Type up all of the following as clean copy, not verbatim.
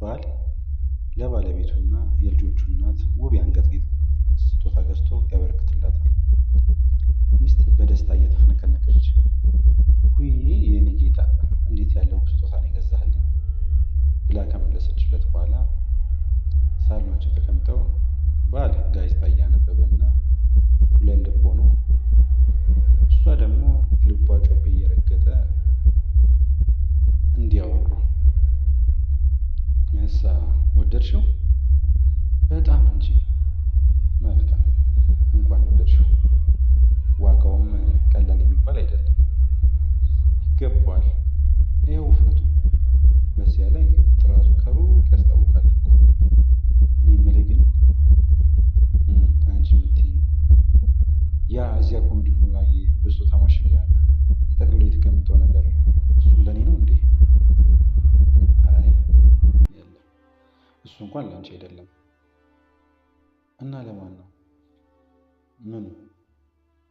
ባል ለባለቤቱና የልጆቹ እናት ውብ የአንገት ጌጥ ስጦታ ገዝቶ ያበረክትላታል። ሚስት በደስታ እየተፍነከነከች ውይ የኔ ጌታ እንዴት ያለው ስጦታ ነው የገዛህልኝ ብላ ከመለሰችለት በኋላ ሳሎናቸው ተቀምጠው ባል ጋዜጣ እያነበበና ሁለት ልብ ሆኖ እሷ ደግሞ ልቧ ጮቤ እየረገጠ እንዲያወሩ እሳ ወደድሽው? በጣም እንጂ። መልካም እንኳን ወደድሽው። ዋጋውም ቀላል የሚባል አይደለም። ይገባዋል። ይኸው ውፍረቱ፣ በዚያ ላይ ጥራቱ ከሩቅ ያስታውቃል እኮ። እኔ የምልህ ግን አንቺ የምትይኝ ያ እዚያ ኮሜዲኑ ላይ በስጦታ ማሸጊያ ተጠቅልሎ የተቀመጠው ነገር እሱም ለእኔ ነው እንዴ? አይ የለም፣ እሱ እንኳን ለአንቺ አይደለም። እና ለማን ነው? ምኑ?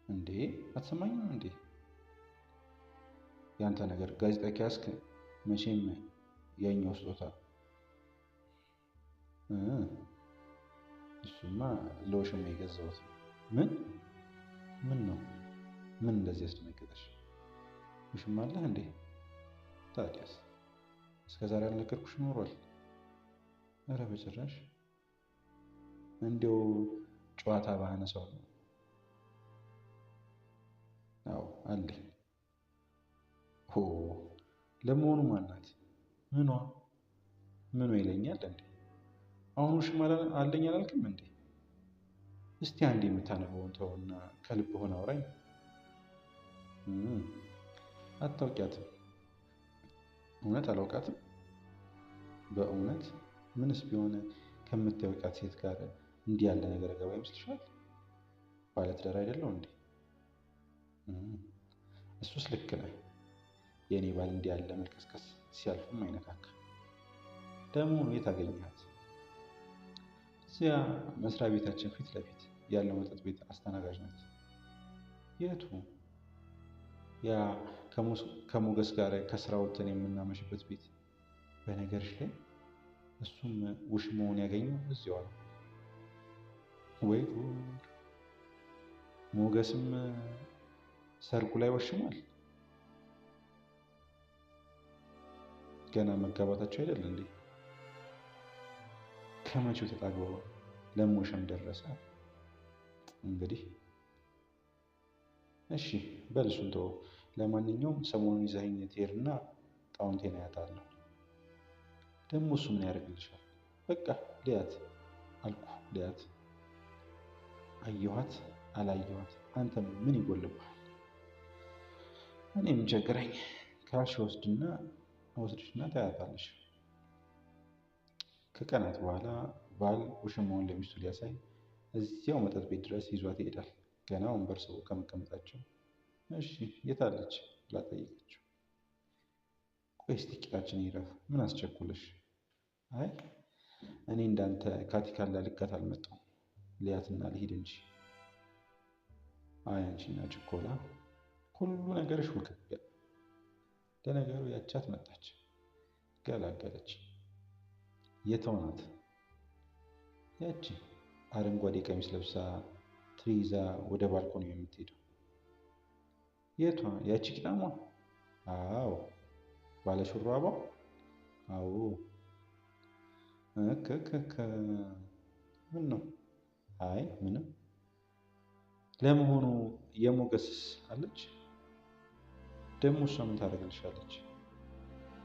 እንዴ አትሰማኝም እንዴ? ያንተ ነገር ጋዜጣ ከያዝክ መቼም ያኛው ስጦታ። እሱማ ለውሽማ የገዛሁት ነው። ምን ነው? ምን እንደዚህ ያስደነገጠሽ? ውሽማ አለህ እንዴ? ታዲያስ እስከ ዛሬ አልነገርኩሽ ኖሯል? ኧረ በጭራሽ። እንዲያው ጨዋታ ባነሳው ነው። አዎ አለኝ። ሆ ለመሆኑ ማናት? ምኗ ይለኛል እንዴ? አሁን ውሽማ አለኝ አላልክም እንዴ? እስቲ አንዴ የምታነበውን ተውና ከልብ ሆነ አውራኝ። አታውቂያትም? እውነት አላውቃትም? በእውነት ምንስ ቢሆን ከምታውቂያት ሴት ጋር እንዲህ ያለ ነገር ገባ ይመስልሻል? ባለትዳር አይደለው እንዴ? እሱስ ልክ ነህ። የእኔ ባል እንዲህ ያለ መልከስከስ ሲያልፍም አይነካካ። ደግሞ የት አገኘሃት? እዚያ መስሪያ ቤታችን ፊት ለፊት ያለው መጠጥ ቤት አስተናጋጅ ናት። የቱ? ያ ከሞገስ ጋር ከስራ ወጥተን የምናመሽበት ቤት። በነገርሽ ላይ እሱም ውሽማውን ያገኘው እዚያው ነው። ወይ ጉድ! ሞገስም ሰርጉ ላይ ወሽሟል። ገና መጋባታቸው አይደል እንዴ? ከመቼው ተጣግበው ለሞሸም ደረሰ። እንግዲህ እሺ በል እሱን ተወው። ለማንኛውም ሰሞኑን ይዘኸኝ ትሄድና ጣውንቴን አያታለሁ። ደግሞ እሱ ምን ያደርግልሻል? በቃ ልያት አልኩ፣ ልያት። አየኋት አላየኋት አንተ ምን ይጎልብሃል? እኔ ምን ቸገረኝ? ካልሽ ወስድሽና ታያታለሽ። ከቀናት በኋላ ባል ውሽማውን ለሚስቱ ሊያሳይ እዚያው መጠጥ ቤት ድረስ ይዟት ይሄዳል። ገና ወንበር ስበው ከመቀመጣቸው እሺ የት አለች ብላ ጠየቀችው። ቆይ እስቲ ቂጣችን ይረፍ፣ ምን አስቸኩለሽ? አይ እኔ እንዳንተ ካቲካላ ልካት አልመጣሁም፣ ልያትና ልሂድ እንጂ። አይ አንቺና ችኮላ፣ ሁሉ ነገርሽ ውክቢያ። ለነገሩ ያቻት መጣች፣ ገላገለች። የተው ናት? ያቺ አረንጓዴ ቀሚስ ለብሳ ትሪ ይዛ ወደ ባልኮኒ የምትሄደው። የቷ? ያቺ ቂጣሟ? አዎ። ባለሹራቧ? አዎ። ምን ነው? አይ ምንም። ለመሆኑ የሞገስስ አለች? ደግሞ እሷ ምን ታደርግልሻለች?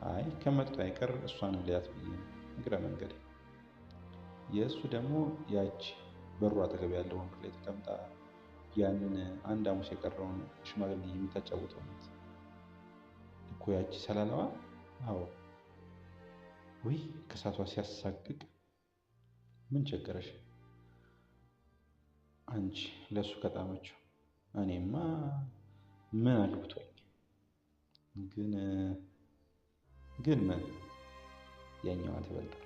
አይ ከመጣ አይቀር እሷንም ሊያት ብዬ ነው፣ እግረ መንገድ። የእሱ ደግሞ ያቺ በሩ አጠገብ ያለው ወንበር ላይ ተቀምጣ ያንን አንድ ሐሙስ የቀረውን ሽማግሌ የምታጫውተው ናት እኮ ያቺ ሰላለዋ። አዎ። ውይ ከሳቷ ሲያሳቅቅ። ምን ቸገረሽ አንቺ ለሱ ከጣመችው? እኔማ ምን አግብቶኝ። ግን ምን ያኛዋ ትበልጣለች።